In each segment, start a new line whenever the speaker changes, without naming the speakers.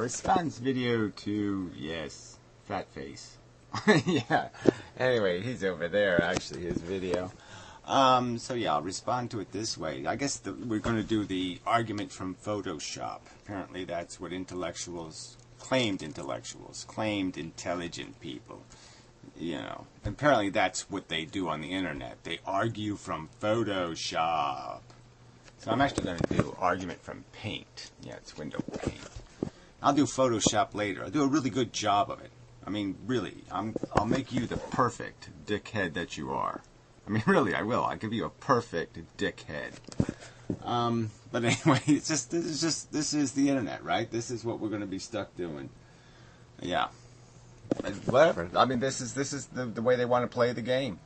response video to, yes, fat face. Yeah. Anyway, he's over there, actually, his video. So yeah, I'll respond to it this way. I guess we're going to do the argument from Photoshop. Apparently that's what claimed intelligent people. You know, apparently that's what they do on the internet. They argue from Photoshop. So I'm actually going to do argument from Paint. Yeah, it's window paint. I'll do Photoshop later. I'll do a really good job of it. I mean, really, I'll make you the perfect dickhead that you are. I mean, really, I will. I'll give you a perfect dickhead. But anyway, this is the internet, right? This is what we're going to be stuck doing. Yeah. Whatever. I mean, this is the way they want to play the game.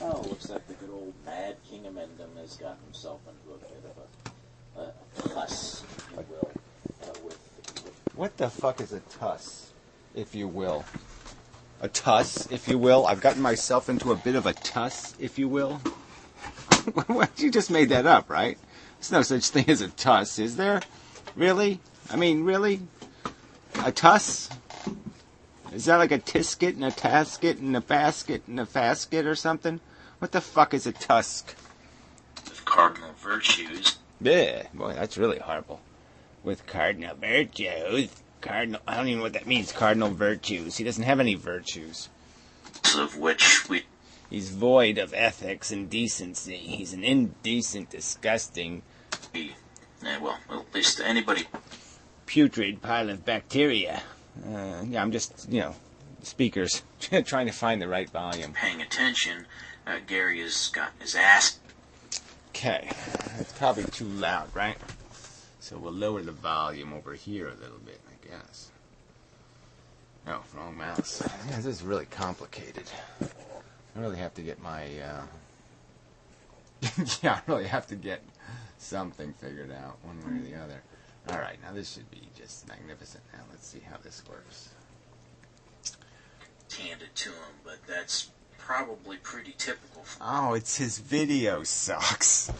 Oh, looks like the good old Mad King of Mendham has gotten himself into a bit of a tuss, if you will.
What the fuck is a tuss, if you will? A tuss, if you will? I've gotten myself into a bit of a tuss, if you will. You just made that up, right? There's no such thing as a tuss, is there? Really? I mean, really? A tuss? Is that like a tisket and a tasket and a basket and a fasket or something? What the fuck is a tusk?
With cardinal virtues.
Yeah, boy, that's really horrible. With cardinal virtues. I don't even know what that means, cardinal virtues. He doesn't have any virtues.
Of which
He's void of ethics and decency. He's an indecent, disgusting...
well, at least anybody...
putrid pile of bacteria. Yeah, I'm just, speakers, trying to find the right volume.
Paying attention, Gary has gotten his ass.
Okay, it's probably too loud, right? So we'll lower the volume over here a little bit, I guess. No, wrong mouse. Yeah, this is really complicated. I really have to get my, I really have to get something figured out, one way or the other. Alright, now this should be just magnificent. Now let's see how this works.
Handed to him, but that's probably pretty typical.
Oh, it's his video sucks.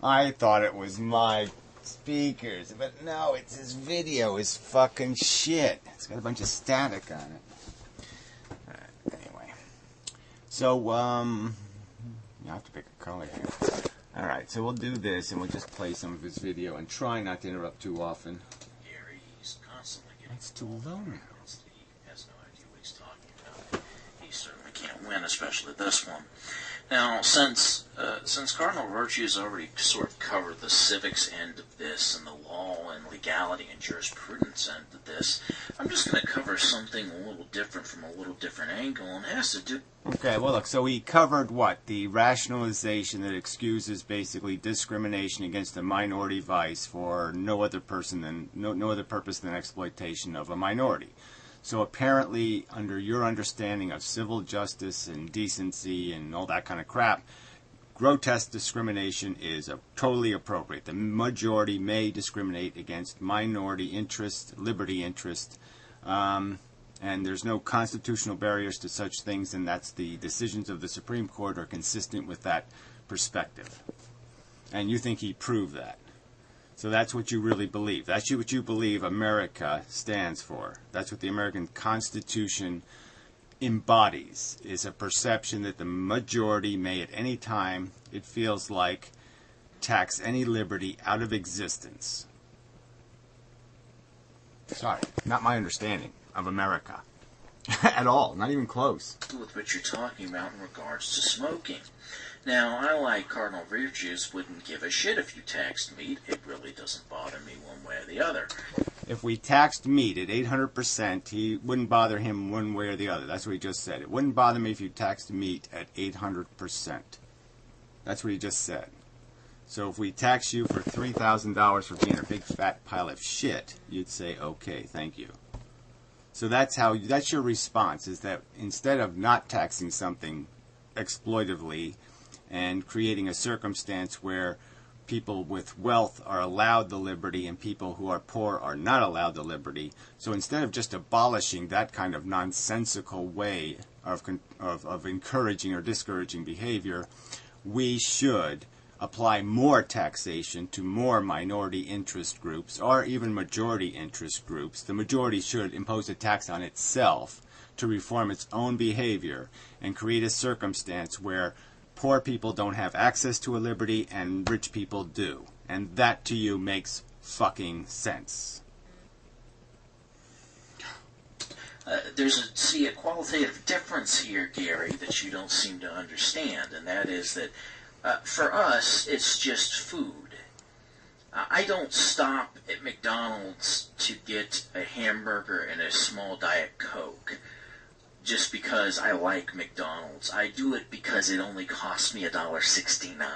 I thought it was my speakers, but no, it's his video is fucking shit. It's got a bunch of static on it. Alright, anyway. So, you have to pick a color here. Alright, so we'll do this, and we'll just play some of his video, and try not to interrupt too often.
Gary, he's constantly getting...
It's too low now.
He has no idea what he's talking about. He certainly can't win, especially this one. Now, since Cardinal Virtues already sort of covered the civics end of this, and the law and legality and jurisprudence end of this, I'm just going to cover something a little different from a little different angle, and it has to do...
Okay, well, look, so he covered what? The rationalization that excuses basically discrimination against a minority vice for no other purpose than exploitation of a minority. So apparently, under your understanding of civil justice and decency and all that kind of crap, grotesque discrimination is totally appropriate. The majority may discriminate against minority interest, liberty interest, and there's no constitutional barriers to such things, and that's the decisions of the Supreme Court are consistent with that perspective. And you think he proved that. So that's what you really believe. That's what you believe America stands for. That's what the American Constitution embodies, is a perception that the majority may at any time, it feels like, tax any liberty out of existence. Sorry, not my understanding of America. At all, not even close.
With what you're talking about in regards to smoking. Now, I, like Cardinal Virtues, wouldn't give a shit if you taxed meat. It really doesn't bother me one way or the other.
If we taxed meat at 800%, he wouldn't bother him one way or the other. That's what he just said. It wouldn't bother me if you taxed meat at 800%. That's what he just said. So if we tax you for $3,000 for being a big fat pile of shit, you'd say, okay, thank you. So that's your response, is that instead of not taxing something exploitively and creating a circumstance where people with wealth are allowed the liberty and people who are poor are not allowed the liberty, so instead of just abolishing that kind of nonsensical way of encouraging or discouraging behavior, we should apply more taxation to more minority interest groups or even majority interest groups, the majority should impose a tax on itself to reform its own behavior and create a circumstance where poor people don't have access to a liberty and rich people do. And that to you makes fucking sense.
There's a qualitative difference here, Gary, that you don't seem to understand, and that is that for us, it's just food. I don't stop at McDonald's to get a hamburger and a small Diet Coke just because I like McDonald's. I do it because it only costs me $1.69.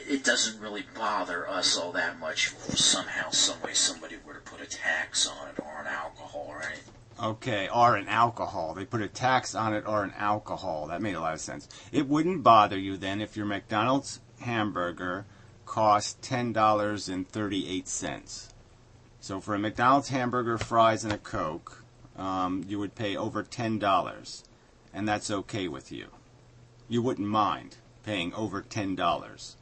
It doesn't really bother us all that much if somehow, someway, somebody were to put a tax on it or on alcohol or anything.
Okay, or an alcohol. They put a tax on it or an alcohol. That made a lot of sense. It wouldn't bother you then if your McDonald's hamburger cost $10.38. So for a McDonald's hamburger, fries, and a Coke, you would pay over $10. And that's okay with you. You wouldn't mind paying over $10.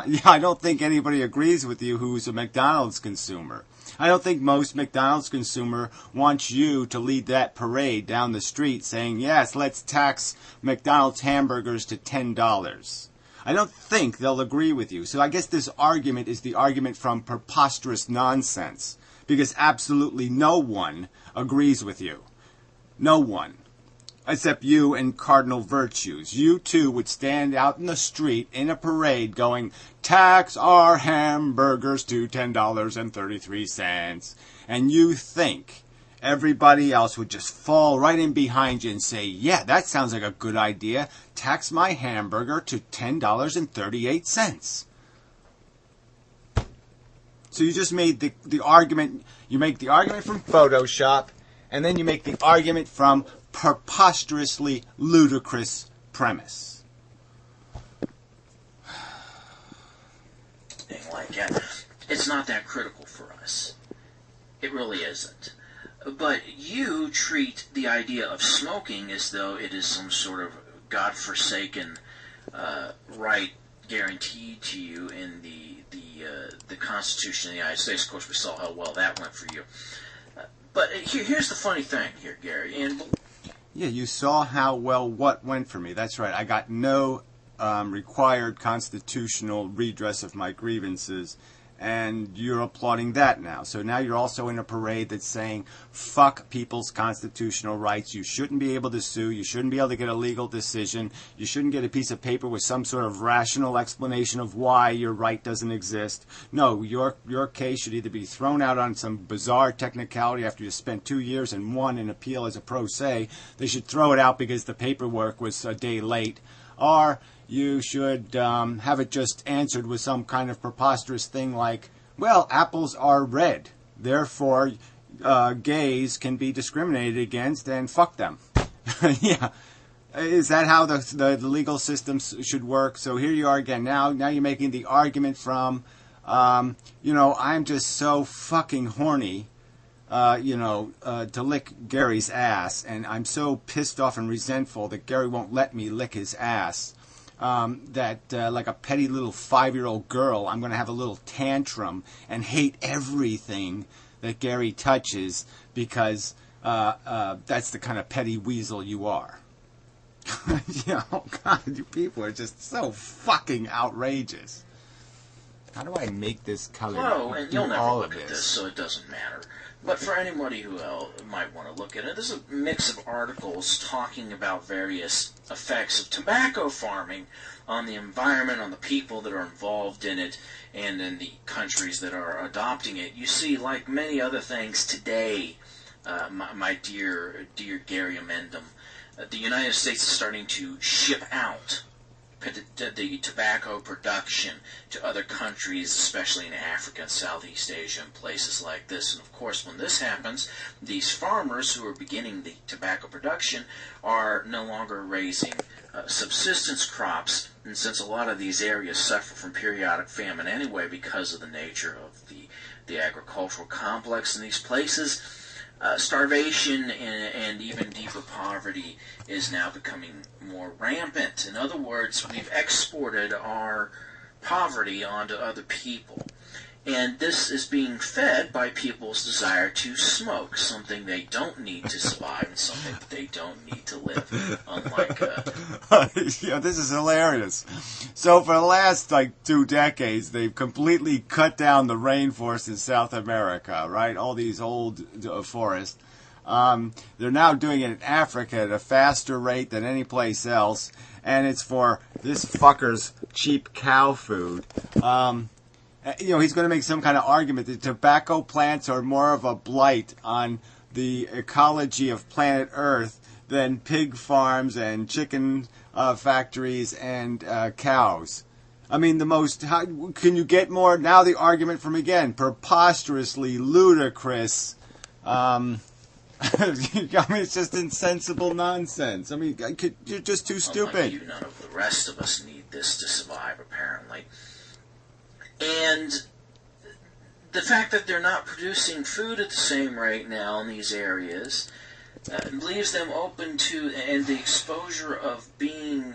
Yeah, I don't think anybody agrees with you who's a McDonald's consumer. I don't think most McDonald's consumer wants you to lead that parade down the street saying, yes, let's tax McDonald's hamburgers to $10. I don't think they'll agree with you. So I guess this argument is the argument from preposterous nonsense, because absolutely no one agrees with you. No one. Except you and Cardinal Virtues. You too would stand out in the street in a parade going, tax our hamburgers to $10.33. And you think everybody else would just fall right in behind you and say, yeah, that sounds like a good idea. Tax my hamburger to $10.38. So you just made the argument, you make the argument from Photoshop, and then you make the argument from preposterously ludicrous premise.
Like that. It's not that critical for us. It really isn't. But you treat the idea of smoking as though it is some sort of godforsaken right guaranteed to you in the Constitution of the United States. Of course, we saw how well that went for you. But here's the funny thing here, Gary. And
yeah, you saw how well what went for me. That's right. I got no required constitutional redress of my grievances, and you're applauding that now. So now you're also in a parade that's saying, fuck people's constitutional rights. You shouldn't be able to sue. You shouldn't be able to get a legal decision. You shouldn't get a piece of paper with some sort of rational explanation of why your right doesn't exist. No, your case should either be thrown out on some bizarre technicality after you spent 2 years and won an appeal as a pro se. They should throw it out because the paperwork was a day late. Or you should have it just answered with some kind of preposterous thing like, well, apples are red, therefore gays can be discriminated against and fuck them. Yeah. Is that how the legal system should work? So here you are again. Now you're making the argument from, I'm just so fucking horny, to lick Gary's ass, and I'm so pissed off and resentful that Gary won't let me lick his ass. That like a petty little 5-year-old girl, I'm going to have a little tantrum and hate everything that Gary touches because that's the kind of petty weasel you are. God, you people are just so fucking outrageous. How do I make this color?
Well, and you'll never look at this, so it doesn't matter. But for anybody who might want to look at it, there's a mix of articles talking about various effects of tobacco farming on the environment, on the people that are involved in it, and in the countries that are adopting it. You see, like many other things today, my dear Gary Amendum, the United States is starting to ship out the tobacco production to other countries, especially in Africa and Southeast Asia and places like this. And of course, when this happens, these farmers who are beginning the tobacco production are no longer raising subsistence crops. And since a lot of these areas suffer from periodic famine anyway because of the nature of the agricultural complex in these places, starvation and even deeper poverty is now becoming more rampant. In other words, we've exported our poverty onto other people. And this is being fed by people's desire to smoke, something they don't need to survive and something that they don't need to live, unlike...
Yeah, this is hilarious. So for the last, 2 decades, they've completely cut down the rainforest in South America, right? All these old forests. They're now doing it in Africa at a faster rate than any place else, and it's for this fucker's cheap cow food. He's going to make some kind of argument that tobacco plants are more of a blight on the ecology of planet Earth than pig farms and chicken factories and cows. I mean, can you get more? Now the argument from, again, preposterously ludicrous. I mean, it's just insensible nonsense. I mean, you're just too stupid.
You, none of the rest of us need this to survive, apparently. And the fact that they're not producing food at the same rate now in these areas leaves them open to, and the exposure of being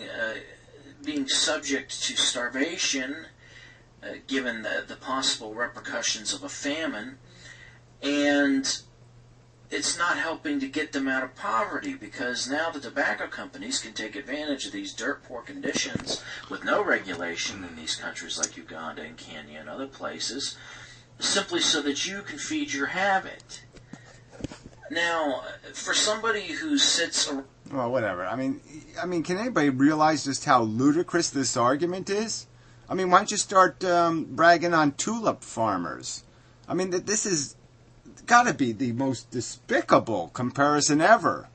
subject to starvation, given the possible repercussions of a famine, and it's not helping to get them out of poverty, because now the tobacco companies can take advantage of these dirt poor conditions with no regulation in these countries like Uganda and Kenya and other places, simply so that you can feed your habit. Now, for somebody who sits...
Well, whatever. I mean, can anybody realize just how ludicrous this argument is? I mean, why don't you start bragging on tulip farmers? I mean, this is got to be the most despicable comparison ever.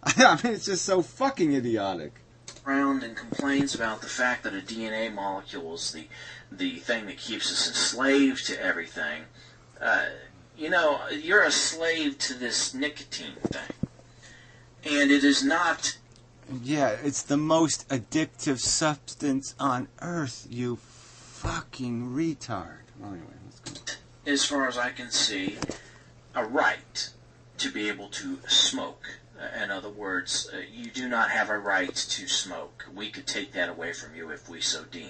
I mean, it's just so fucking idiotic.
Around and complains about the fact that a DNA molecule is the thing that keeps us enslaved to everything. You're a slave to this nicotine thing. And it is not...
Yeah, it's the most addictive substance on earth, you fucking retard. Well, anyway, let's go.
As far as I can see, a right to be able to smoke. In other words, you do not have a right to smoke. We could take that away from you if we so deemed,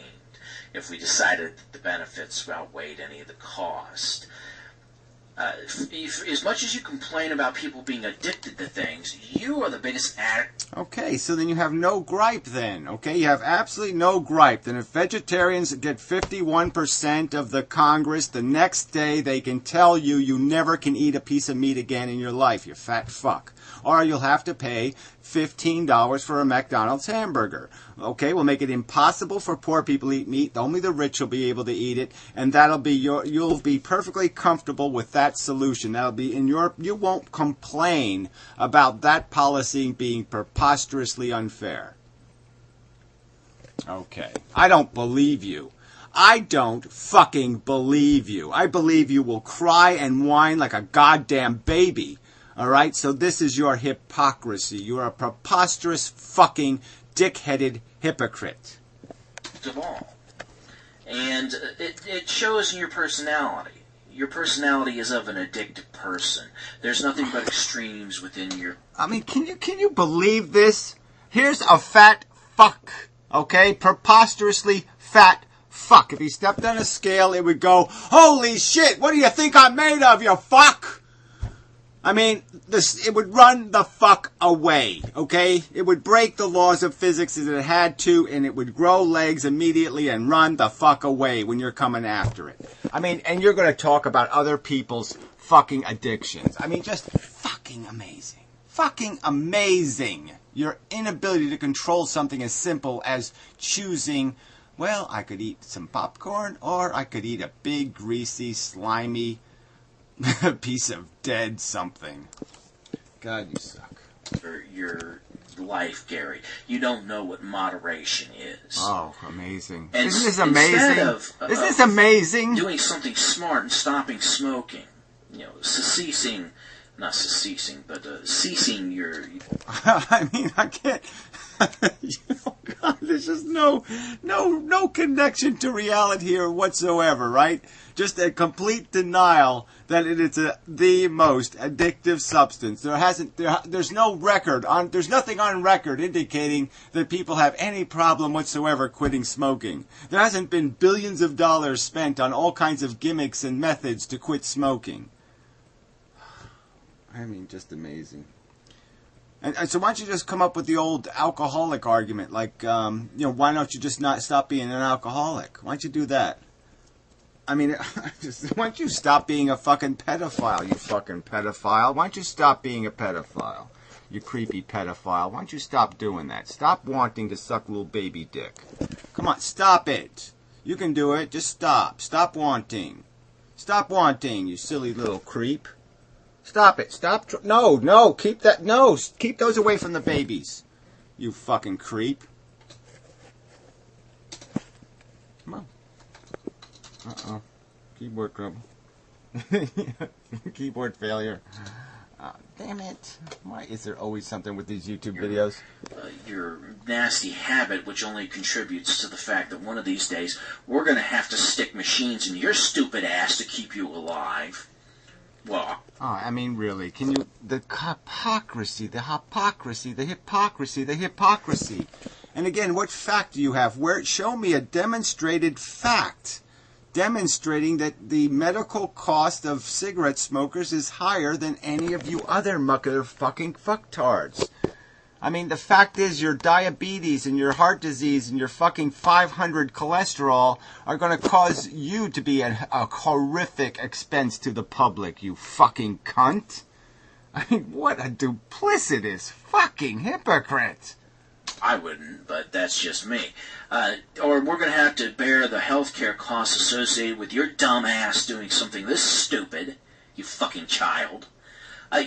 if we decided that the benefits outweighed any of the cost. As much as you complain about people being addicted to things, you are the biggest addict.
Okay, so then you have no gripe then, okay? You have absolutely no gripe. Then if vegetarians get 51% of the Congress, the next day they can tell you you never can eat a piece of meat again in your life, you fat fuck. Or you'll have to pay $15 for a McDonald's hamburger. Okay, we'll make it impossible for poor people to eat meat. Only the rich will be able to eat it, and that'll be you'll be perfectly comfortable with that solution. That'll be you won't complain about that policy being preposterously unfair. Okay, I don't believe you. I don't fucking believe you. I believe you will cry and whine like a goddamn baby. All right, so this is your hypocrisy. You're a preposterous fucking dick-headed hypocrite.
Of all. And it shows in your personality. Your personality is of an addictive person. There's nothing but extremes within your...
I mean, can you believe this? Here's a fat fuck, okay? Preposterously fat fuck. If he stepped on a scale, it would go, holy shit, what do you think I'm made of, you fuck? I mean, it would run the fuck away, okay? It would break the laws of physics as it had to, and it would grow legs immediately and run the fuck away when you're coming after it. I mean, and you're going to talk about other people's fucking addictions. I mean, just fucking amazing. Fucking amazing. Your inability to control something as simple as choosing, well, I could eat some popcorn, or I could eat a big, greasy, slimy piece of dead something. God, you suck.
For your life, Gary. You don't know what moderation is.
Oh, amazing.
And
Isn't this amazing? Isn't this amazing?
Doing something smart and stopping smoking. Ceasing your...
I mean, I can't... God, there's just no connection to reality here whatsoever, right? just a complete denial that it is the most addictive substance. There's no record there's nothing on record indicating that people have any problem whatsoever quitting smoking. There hasn't been billions of dollars spent on all kinds of gimmicks and methods to quit smoking. I mean, just amazing. And so why don't you just come up with the old alcoholic argument, like, why don't you just not stop being an alcoholic? Why don't you do that? I mean, why don't you stop being a fucking pedophile, you fucking pedophile? Why don't you stop being a pedophile, you creepy pedophile? Why don't you stop doing that? Stop wanting to suck little baby dick. Come on, stop it. You can do it. Just stop. Stop wanting. Stop wanting, you silly little creep. Stop it. Stop. No, keep that. No, keep those away from the babies. You fucking creep. Come on. Uh-oh. Keyboard trouble. Keyboard failure. Damn it. Why is there always something with these YouTube videos?
Your nasty habit, which only contributes to the fact that one of these days we're going to have to stick machines in your stupid ass to keep you alive. Well,
I mean, really, can you... The hypocrisy. And again, what fact do you have? Show me a demonstrated fact demonstrating that the medical cost of cigarette smokers is higher than any of you other fucking fucktards. I mean, the fact is your diabetes and your heart disease and your fucking 500 cholesterol are going to cause you to be a horrific expense to the public, you fucking cunt. I mean, what a duplicitous fucking hypocrite.
I wouldn't, but that's just me. Or we're going to have to bear the healthcare costs associated with your dumb ass doing something this stupid, you fucking child.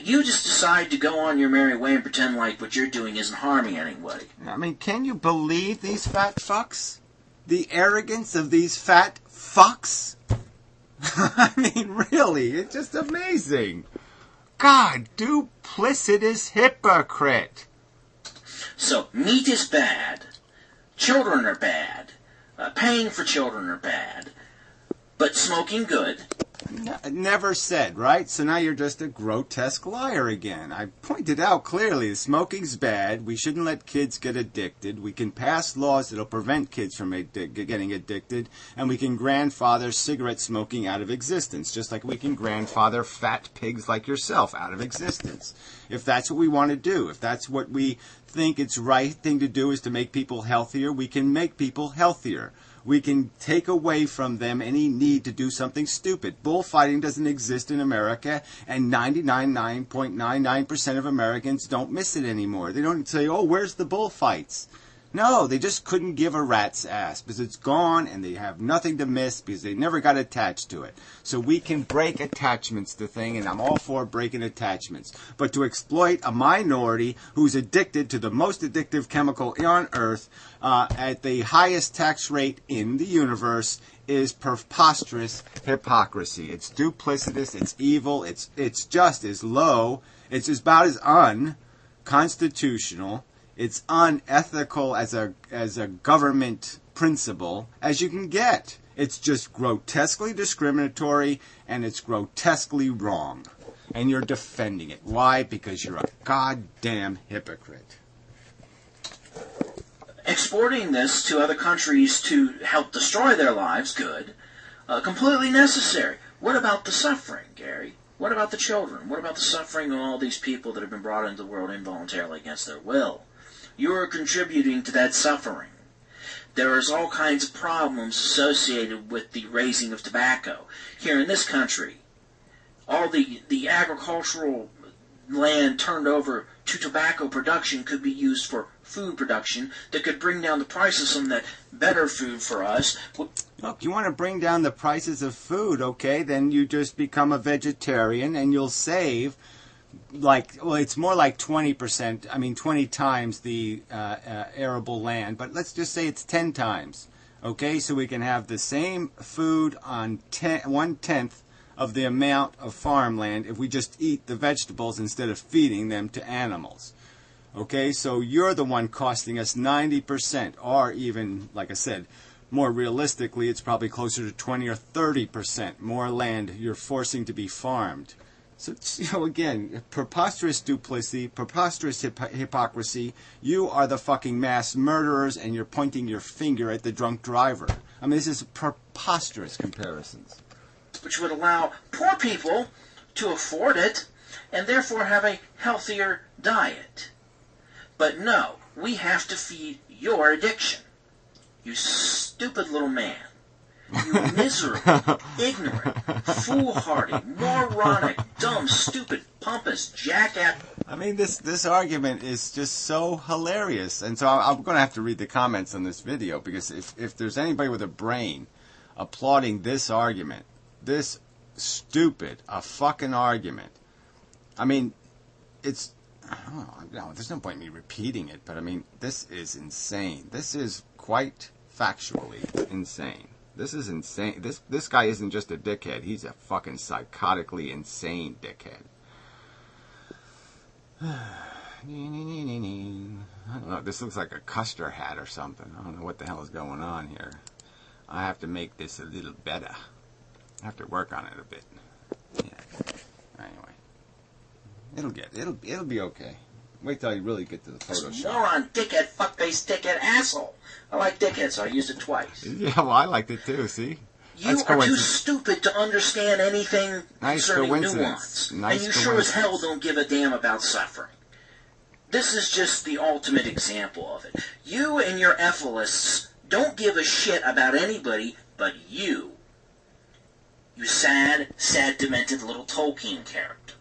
You just decide to go on your merry way and pretend like what you're doing isn't harming anybody.
I mean, can you believe these fat fucks? The arrogance of these fat fucks? I mean, really, it's just amazing. God, duplicitous hypocrite.
So, meat is bad. Children are bad. Paying for children are bad. But smoking good.
Never said, right? So now you're just a grotesque liar again. I pointed out clearly smoking's bad. We shouldn't let kids get addicted. We can pass laws that'll prevent kids from getting addicted. And we can grandfather cigarette smoking out of existence, just like we can grandfather fat pigs like yourself out of existence. If that's what we want to do, if that's what we think it's right thing to do is to make people healthier, we can make people healthier. We can take away from them any need to do something stupid. Bullfighting doesn't exist in America, and 99.99% of Americans don't miss it anymore. They don't say, oh, where's the bullfights? No, they just couldn't give a rat's ass because it's gone and they have nothing to miss because they never got attached to it. So we can break attachments to things, and I'm all for breaking attachments. But to exploit a minority who's addicted to the most addictive chemical on Earth at the highest tax rate in the universe is preposterous hypocrisy. It's duplicitous, it's evil, it's just as low, it's about as unconstitutional, it's unethical as a government principle as you can get. It's just grotesquely discriminatory and it's grotesquely wrong. And you're defending it. Why? Because you're a goddamn hypocrite.
Exporting this to other countries to help destroy their lives, good. Completely necessary. What about the suffering, Gary? What about the children? What about the suffering of all these people that have been brought into the world involuntarily against their will? You are contributing to that suffering. There is all kinds of problems associated with the raising of tobacco. Here in this country, all the agricultural land turned over to tobacco production could be used for food production that could bring down the price of some of that better food for us.
Look, you want to bring down the prices of food, okay, then you just become a vegetarian and you'll save, it's more like 20%, 20 times the arable land, but let's just say it's 10 times, okay, so we can have the same food on 1/10 of the amount of farmland if we just eat the vegetables instead of feeding them to animals. Okay, so you're the one costing us 90%, or even, like I said, More realistically, it's probably closer to 20 or 30% more land you're forcing to be farmed. So, again, preposterous duplicity, preposterous hypocrisy. You are the fucking mass murderers, and you're pointing your finger at the drunk driver. I mean, this is preposterous comparisons.
Which would allow poor people to afford it, and therefore have a healthier diet. But no, we have to feed your addiction. You stupid little man. You miserable, ignorant, foolhardy, moronic, dumb, stupid, pompous, jackass.
I mean, this argument is just so hilarious. And so I'm going to have to read the comments on this video, because if there's anybody with a brain applauding this argument, this stupid, a fucking argument, I mean, it's, there's no point in me repeating it, but I mean, this is insane. This is quite factually insane. This is insane. This guy isn't just a dickhead. He's a fucking psychotically insane dickhead. I don't know. This looks like a Custer hat or something. I don't know what the hell is going on here. I have to make this a little better. I have to work on it a bit. Yeah. Anyway, it'll be okay. Wait till you really get to the Photoshop.
Moron, dickhead, fuckface, dickhead, asshole. I like dickhead, so I used it twice.
Yeah, well, I liked it too. See,
you are too stupid to understand anything concerning nuance, and you sure as hell don't give a damn about suffering. This is just the ultimate example of it. You and your ethalists don't give a shit about anybody but you. You sad, demented little Tolkien character.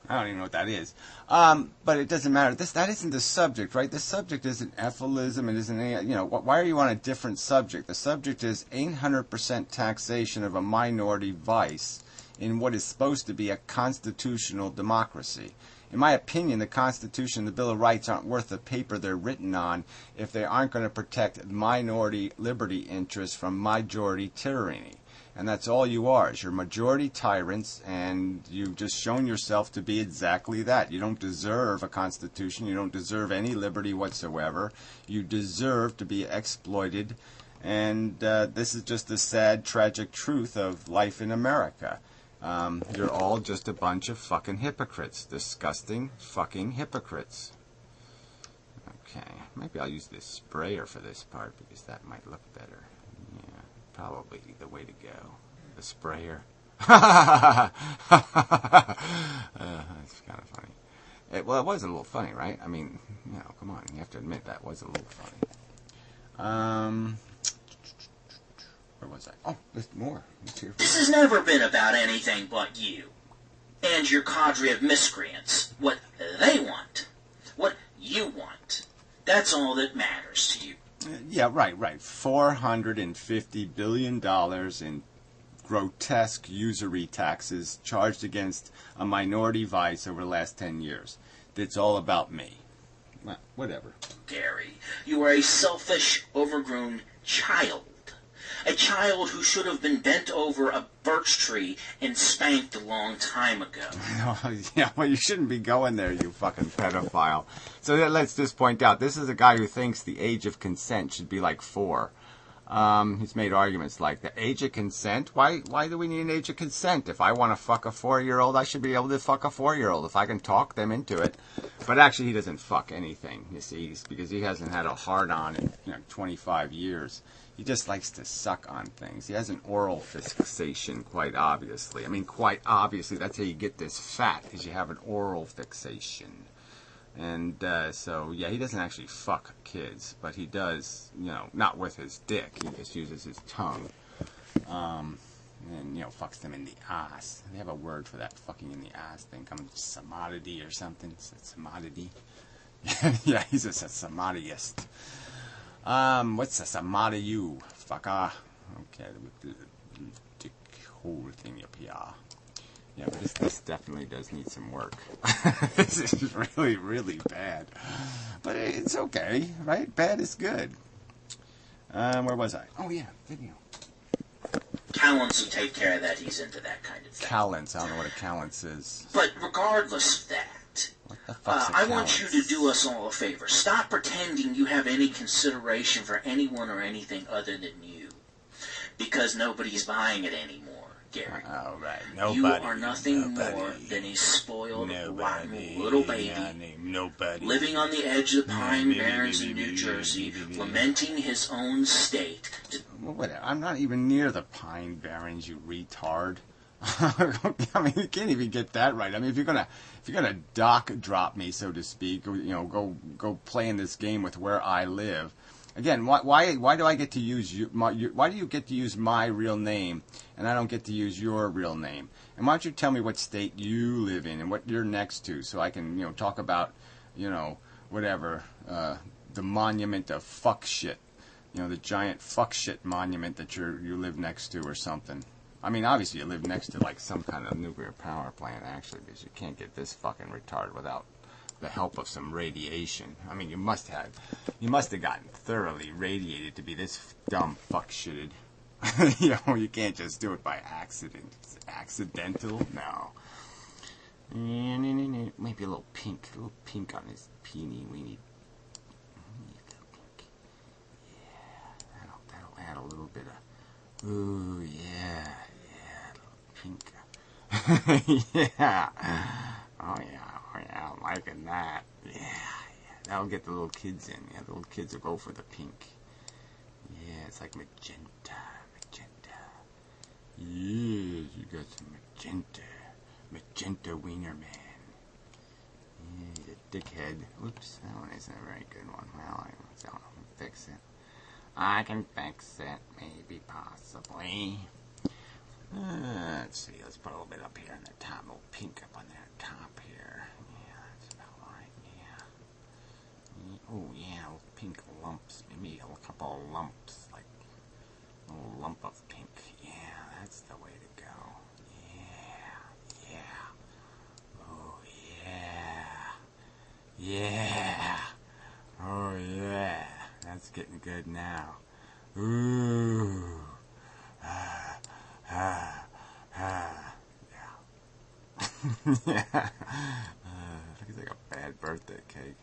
I don't even know what that is. But it doesn't matter. That isn't the subject, right? The subject isn't ethalism. It isn't any, why are you on a different subject? The subject is 800% taxation of a minority vice in what is supposed to be a constitutional democracy. In my opinion, the Constitution and the Bill of Rights aren't worth the paper they're written on if they aren't going to protect minority liberty interests from majority tyranny. And that's all you are, is you're majority tyrants, and you've just shown yourself to be exactly that. You don't deserve a constitution. You don't deserve any liberty whatsoever. You deserve to be exploited. And this is just the sad, tragic truth of life in America. You're all just a bunch of fucking hypocrites. Disgusting fucking hypocrites. Okay, maybe I'll use this sprayer for this part, because that might look better. Yeah, probably the way to go. The sprayer. That's kind of funny. It was a little funny, right? I mean, come on. You have to admit that was a little funny. Where was I? Oh, there's more.
This has never been about anything but you and your cadre of miscreants. What they want. What you want. That's all that matters to you.
Yeah, right. $450 billion in grotesque usury taxes charged against a minority vice over the last 10 years. It's all about me. Well, whatever.
Gary, you are a selfish, overgrown child. A child who should have been bent over a birch tree and spanked a long time ago.
Yeah, well, you shouldn't be going there, you fucking pedophile. So let's just point out, this is a guy who thinks the age of consent should be like 4. He's made arguments like the age of consent. Why do we need an age of consent? If I want to fuck a 4-year-old, I should be able to fuck a 4-year-old if I can talk them into it. But actually, he doesn't fuck anything, you see, because he hasn't had a hard-on in 25 years. He just likes to suck on things. He has an oral fixation, quite obviously. I mean, quite obviously, that's how you get this fat, is you have an oral fixation. And so, yeah, he doesn't actually fuck kids, but he does, not with his dick. He just uses his tongue. And, fucks them in the ass. They have a word for that fucking in the ass thing. Samadhi or something. It's samadhi. Yeah, he's just a samadhiist. What's a samadhi you? Fucker. Okay, with the dick hole thing up here. Yeah, but this definitely does need some work. This is really, really bad. But it's okay, right? Bad is good. Where was I? Oh, yeah, video.
Callens will take care of that. He's into that kind of thing.
Callens. I don't know what a callens is.
But regardless of that,
What the fuck's a
I
callus?
want you to do us all a favor. Stop pretending you have any consideration for anyone or anything other than you. Because nobody's buying it anymore, Gary.
Oh, right. Nobody.
You are nothing more than a spoiled, rotten little baby living on the edge of the Pine Barrens in New Jersey, lamenting his own state.
Well, whatever. I'm not even near the Pine Barrens, you retard. I mean, you can't even get that right. I mean, if you're gonna dock drop me, so to speak, or, go play in this game with where I live. Again, why do I get to use why do you get to use my real name and I don't get to use your real name? And why don't you tell me what state you live in and what you're next to, so I can talk about whatever the monument of fuck shit, the giant fuck shit monument that you live next to or something. I mean, obviously you live next to like some kind of nuclear power plant actually, because you can't get this fucking retarded without the help of some radiation. I mean, you must have gotten thoroughly radiated to be this dumb fuck shitted. You can't just do it by accident. It's accidental? No. Maybe a little pink on his peenie. We need a little pink. Yeah, that'll add a little bit of. Ooh, yeah, pink. Yeah. Oh yeah, I'm liking that. Yeah, that'll get the little kids in. Yeah, the little kids will go for the pink. Yeah, it's like magenta. Yes, you got some magenta wiener man. Yeah, he's a dickhead. Oops, that one isn't a very good one. Well, I don't know. Fix it. I can fix it, maybe, possibly. Let's see, let's put a little bit up here on the top, a little pink up on the top here. Yeah, that's about right, yeah. Oh, yeah, little pink lumps, maybe a couple of lumps, like a little lump of pink. Yeah, that's the way to go. Yeah. Oh, yeah. Oh, yeah. That's getting good now. Ooh. Yeah. Looks like a bad birthday cake.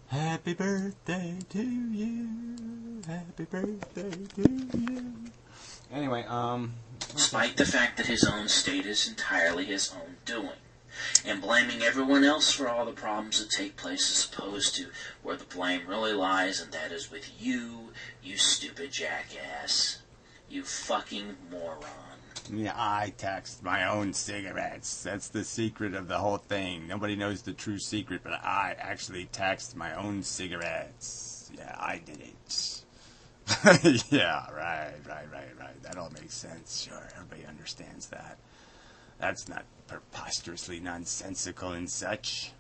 Happy birthday to you. Happy birthday to you. Anyway,
Despite the fact that his own state is entirely his own doing, and blaming everyone else for all the problems that take place as opposed to where the blame really lies, and that is with you stupid jackass. You fucking moron.
yeah, I taxed my own cigarettes. That's the secret of the whole thing. Nobody knows the true secret, but I actually taxed my own cigarettes. Yeah, I did it. Yeah, right. That all makes sense. Sure, everybody understands that. That's not preposterously nonsensical and such.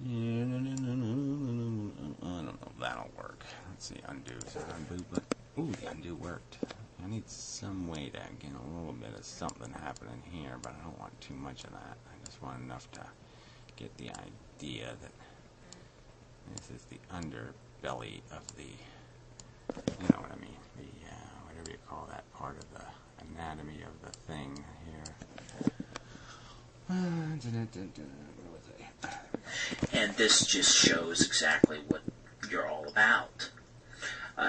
Yeah, no. I don't know if that'll work. Let's see, undo. So undo, but ooh, the undo worked. I need some way to get a little bit of something happening here, but I don't want too much of that. I just want enough to get the idea that this is the underbelly of the, you know what I mean, the, whatever you call that part of the anatomy of the thing here. Where was I?
And this just shows exactly what you're all about.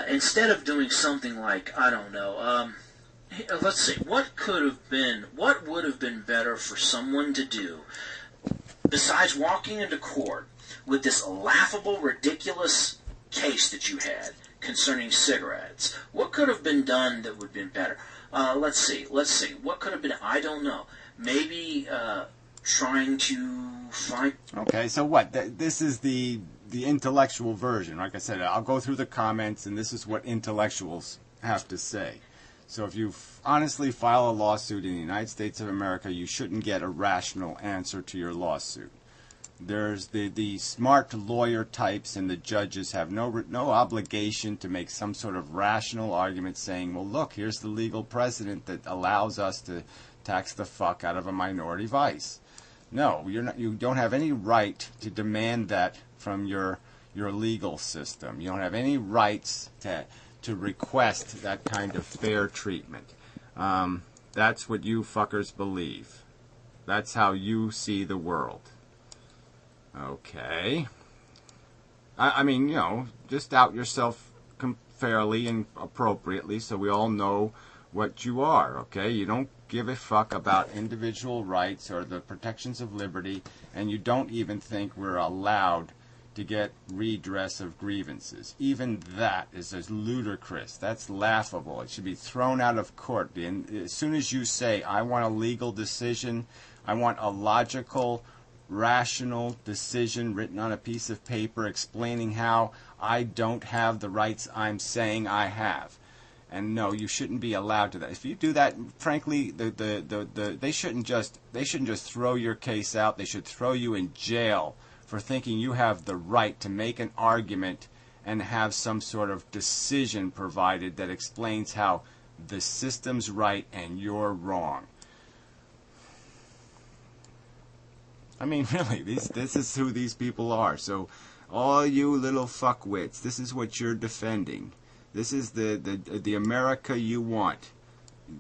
Instead of doing something like, I don't know, let's see, what would have been better for someone to do besides walking into court with this laughable, ridiculous case that you had concerning cigarettes? What could have been done that would have been better? Let's see, what could have been, I don't know, maybe trying to find...
Okay, so what? This is the intellectual version. Like I said, I'll go through the comments, and this is what intellectuals have to say. So if you honestly file a lawsuit in the United States of America, you shouldn't get a rational answer to your lawsuit. There's the smart lawyer types, and the judges have no obligation to make some sort of rational argument saying, well, look, here's the legal precedent that allows us to tax the fuck out of a minority vice. No, you don't have any right to demand that from your legal system. You don't have any rights to request that kind of fair treatment. That's what you fuckers believe. That's how you see the world. Okay. I mean, you know, just out yourself fairly and appropriately so we all know what you are, okay? You don't give a fuck about individual rights or the protections of liberty, and you don't even think we're allowed to get redress of grievances. Even that is as ludicrous. That's laughable. It should be thrown out of court. And as soon as you say, I want a legal decision, I want a logical, rational decision written on a piece of paper explaining how I don't have the rights I'm saying I have. And no, you shouldn't be allowed to that. If you do that, frankly, they shouldn't just throw your case out. They should throw you in jail for thinking you have the right to make an argument and have some sort of decision provided that explains how the system's right and you're wrong. I mean, really, this is who these people are. So, all you little fuckwits, this is what you're defending. This is the America you want.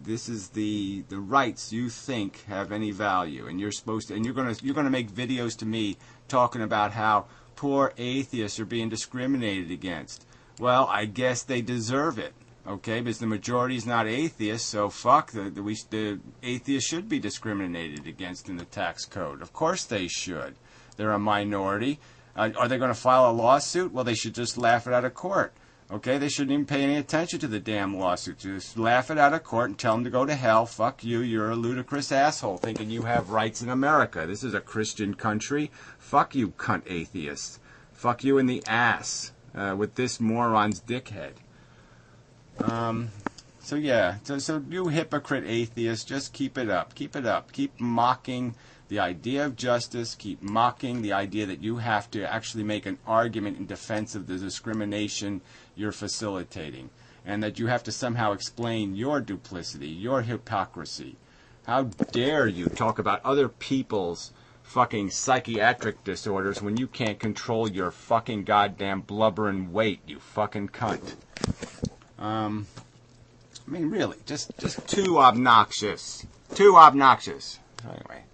This is the rights you think have any value, and you're supposed to. And you're gonna make videos to me talking about how poor atheists are being discriminated against. Well, I guess they deserve it. Okay, because the majority is not atheists, so fuck, the atheists should be discriminated against in the tax code. Of course they should. They're a minority. Are they going to file a lawsuit? Well, they should just laugh it out of court. Okay, they shouldn't even pay any attention to the damn lawsuit. Just laugh it out of court and tell them to go to hell. Fuck you, you're a ludicrous asshole thinking you have rights in America. This is a Christian country. Fuck you, cunt atheists. Fuck you in the ass with this moron's dickhead. So you hypocrite atheists, just keep it up. Keep mocking the idea of justice. Keep mocking the idea that you have to actually make an argument in defense of the discrimination you're facilitating. And that you have to somehow explain your duplicity, your hypocrisy. How dare you talk about other people's fucking psychiatric disorders when you can't control your fucking goddamn blubbering weight, you fucking cunt. I mean, really, just too obnoxious. Too obnoxious. Anyway,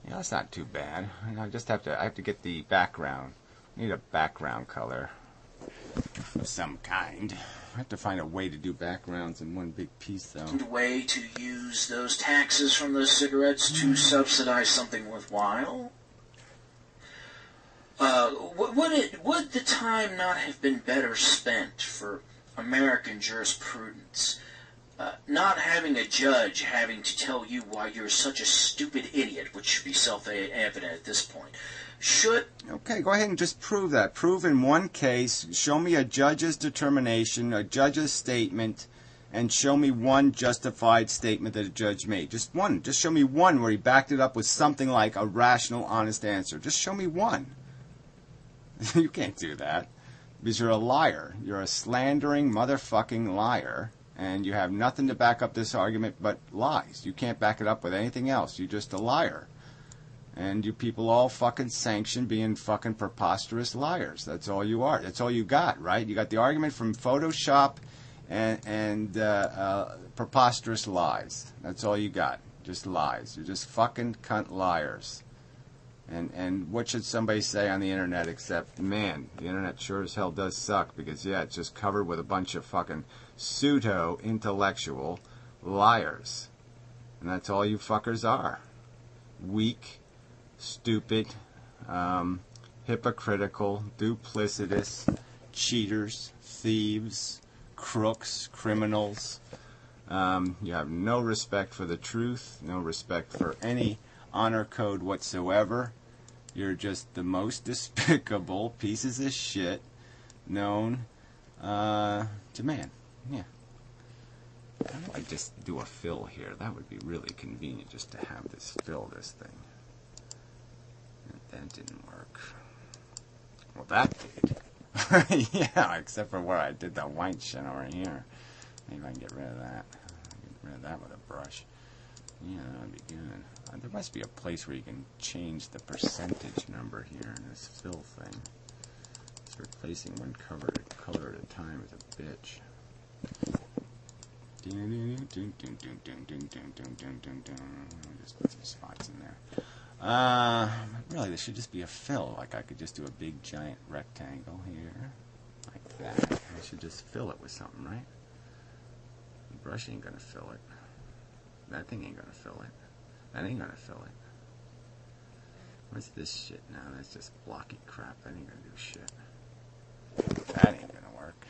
yeah, that's not too bad. I just have to get the background. I need a background color of some kind. I have to find a way to do backgrounds in one big piece, though.
A way to use those taxes from those cigarettes to subsidize something worthwhile? Would the time not have been better spent for American jurisprudence? Not having a judge having to tell you why you're such a stupid idiot, which should be self-evident at this point.
Okay, go ahead and just prove that. Prove in one case, show me a judge's determination, a judge's statement, and show me one justified statement that a judge made. Just one. Just show me one where he backed it up with something like a rational, honest answer. Just show me one. You can't do that. Because you're a liar. You're a slandering motherfucking liar. And you have nothing to back up this argument but lies. You can't back it up with anything else. You're just a liar. And you people all fucking sanction being fucking preposterous liars. That's all you are. That's all you got, right? You got the argument from Photoshop and preposterous lies. That's all you got. Just lies. You're just fucking cunt liars. And what should somebody say on the internet except, man, the internet sure as hell does suck because, yeah, it's just covered with a bunch of fucking pseudo-intellectual liars. And that's all you fuckers are. Weak, stupid, hypocritical, duplicitous, cheaters, thieves, crooks, criminals. You have no respect for the truth, no respect for any honor code whatsoever. You're just the most despicable pieces of shit known to man. Yeah. How do I just do a fill here? That would be really convenient just to have this fill this thing. That didn't work. Well, that did. Yeah, except for where I did that white shit over here. Maybe I can get rid of that. Get rid of that with a brush. Yeah, that would be good. There must be a place where you can change the percentage number here in this fill thing. It's replacing one color at a time with a bitch. Just put some spots in there. Really, this should just be a fill. Like I could just do a big giant rectangle here, like that. I should just fill it with something, right? The brush ain't gonna fill it. That thing ain't gonna fill it. That ain't gonna fill it. What's this shit now? That's just blocky crap. That ain't gonna do shit. That ain't gonna work.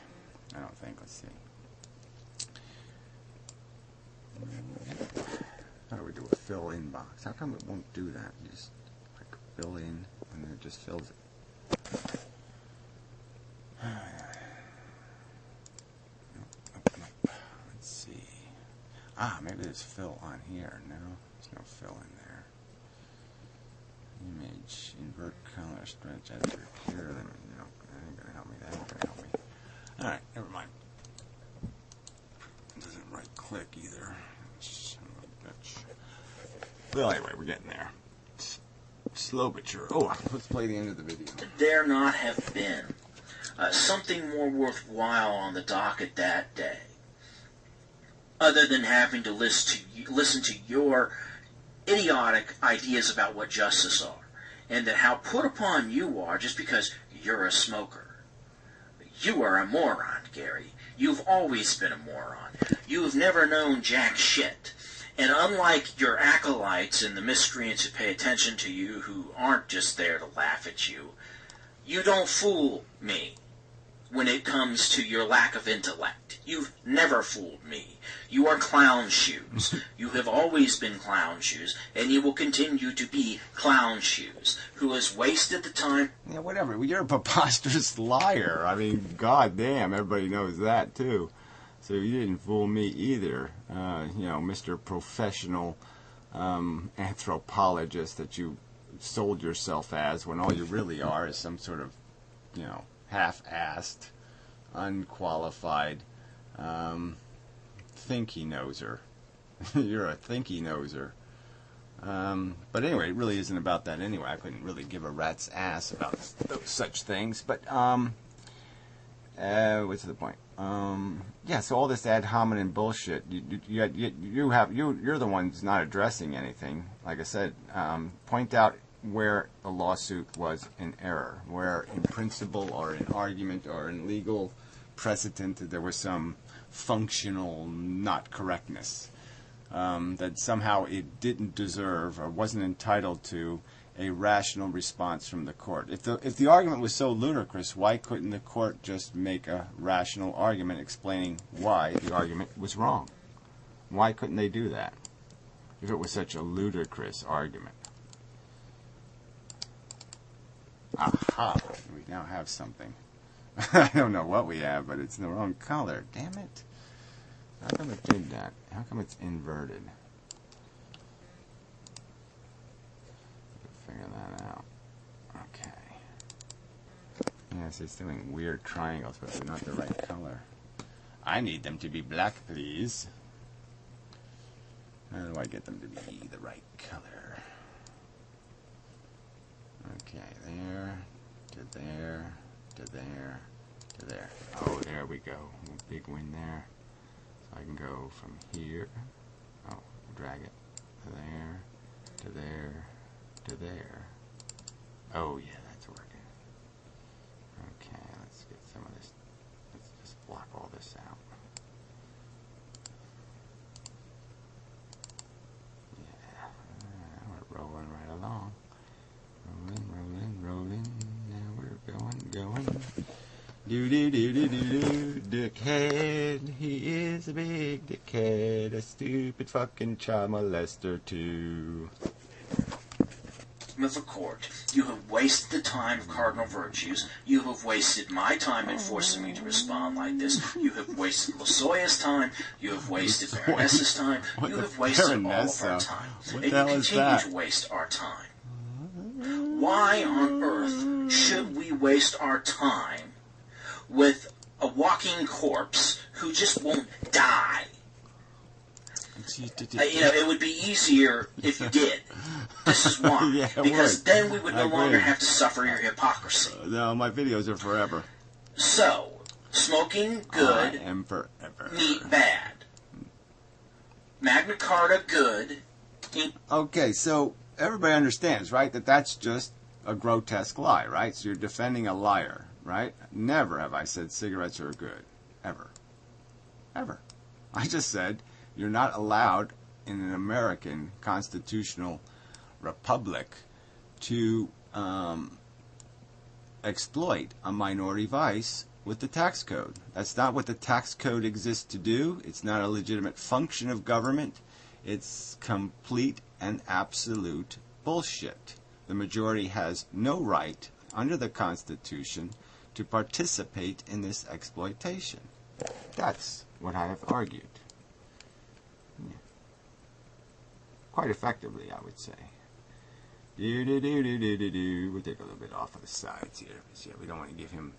I don't think. Let's see. How do we do a fill in box? How come it won't do that? You just like fill in and then it just fills it. Let's see. Maybe there's fill on here. No, there's no fill in there. Image, invert color, stretch, editor, clear. Then that ain't gonna help me. That ain't gonna help me. All right, never mind. It doesn't right click either. Son of a bitch. Well, anyway, we're getting there. Slow but sure. Oh, let's play the end of the video.
There not have been something more worthwhile on the docket that day, other than having to listen to your idiotic ideas about what justice are, and that how put upon you are just because you're a smoker. You are a moron, Gary. You've always been a moron. You have never known jack shit. And unlike your acolytes and the miscreants who pay attention to you, who aren't just there to laugh at you, you don't fool me when it comes to your lack of intellect. You've never fooled me. You are clown shoes. You have always been clown shoes, and you will continue to be clown shoes, who has wasted the time.
Yeah, whatever. You're a preposterous liar. I mean, goddamn, everybody knows that, too. So you didn't fool me either, Mr. Professional anthropologist that you sold yourself as, when all you really are is some sort of, half-assed, unqualified thinky-noser. You're a thinky-noser. But anyway, it really isn't about that anyway. I couldn't really give a rat's ass about such things. But what's the point? So all this ad hominem bullshit. You're the ones not addressing anything. Like I said, point out where the lawsuit was in error, where in principle or in argument or in legal precedent there was some functional not correctness, that somehow it didn't deserve or wasn't entitled to a rational response from the court. If the argument was so ludicrous, why couldn't the court just make a rational argument explaining why the argument was wrong? Why couldn't they do that if it was such a ludicrous argument? Aha! We now have something. I don't know what we have, but it's the wrong color. Damn it. How come it did that? How come it's inverted? Figure that out. Okay. Yes, it's doing weird triangles, but they're not the right color. I need them to be black, please. How do I get them to be the right color? Okay, there, to there, to there, to there. Oh, there we go. A big win there. So I can go from here. Oh, drag it to there, to there, to there. Oh, yeah, that's working. Okay, let's get some of this. Let's just block all this out. Yeah, we're rolling right along. Rolling. Now we're going. Do. Dickhead. He is a big dickhead. A stupid fucking child molester, too.
Of the court, you have wasted the time of cardinal virtues. You have wasted my time in forcing me to respond like this. You have wasted Lasoya's time. You have wasted Baroness's time. You have wasted all of our time. And you continue to waste our time. Why on earth should we waste our time with a walking corpse who just won't die? It would be easier if you did. This is why.
Yeah,
because then we would no longer have to suffer your hypocrisy.
No, my videos are forever.
So, smoking good,
I am forever.
meat bad. Magna Carta good.
Okay, so everybody understands, right, that that's just a grotesque lie, right? So you're defending a liar, right? Never have I said cigarettes are good. Ever. Ever. I just said you're not allowed in an American constitutional republic to exploit a minority vice with the tax code. That's not what the tax code exists to do. It's not a legitimate function of government. It's complete and absolute bullshit. The majority has no right under the Constitution to participate in this exploitation. That's what I have argued. Yeah. Quite effectively, I would say. We'll take a little bit off of the sides here. Yeah, we don't want to give him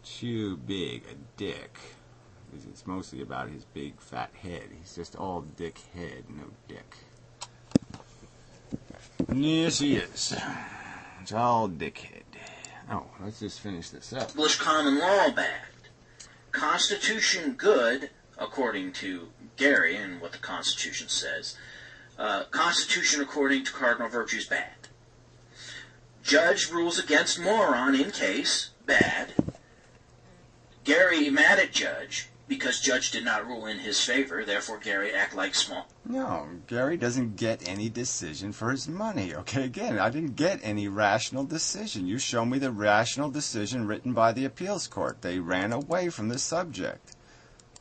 too big a dick. It's mostly about his big fat head. He's just all dick head, no dick. Yes, he is. It's all dickhead. Oh, let's just finish this up.
English common law bad. Constitution good, according to Gary and what the Constitution says. Constitution according to cardinal virtues bad. Judge rules against moron in case bad. Gary mad at judge because judge did not rule in his favor, therefore Gary act like small.
No, Gary doesn't get any decision for his money. Okay, again, I didn't get any rational decision. You show me the rational decision written by the appeals court. They ran away from the subject.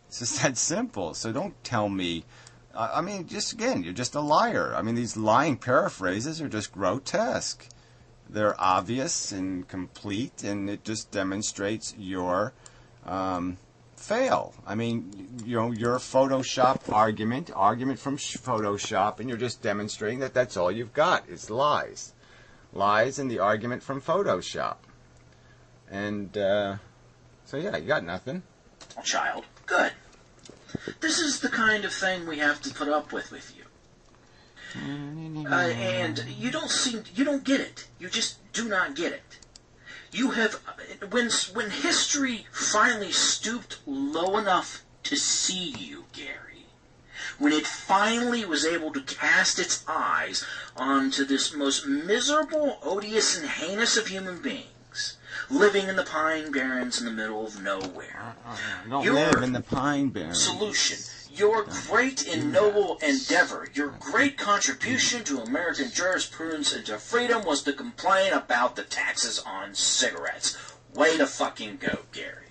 It's just that simple. So don't tell me, I mean, just again, you're just a liar. I mean, these lying paraphrases are just grotesque. They're obvious and complete, and it just demonstrates your fail. I mean, you know, your Photoshop argument from Photoshop, and you're just demonstrating that that's all you've got is lies. Lies and the argument from Photoshop. And, so yeah, you got nothing.
Child, good. This is the kind of thing we have to put up with you. And you don't get it. You just do not get it. You have, when history finally stooped low enough to see you, Gary, when it finally was able to cast its eyes onto this most miserable, odious, and heinous of human beings, living in the Pine Barrens in the middle of nowhere.
Don't live in the Pine Barrens.
Solution. Your great and noble endeavor, your great contribution to American jurisprudence and to freedom was to complain about the taxes on cigarettes. Way to fucking go, Gary.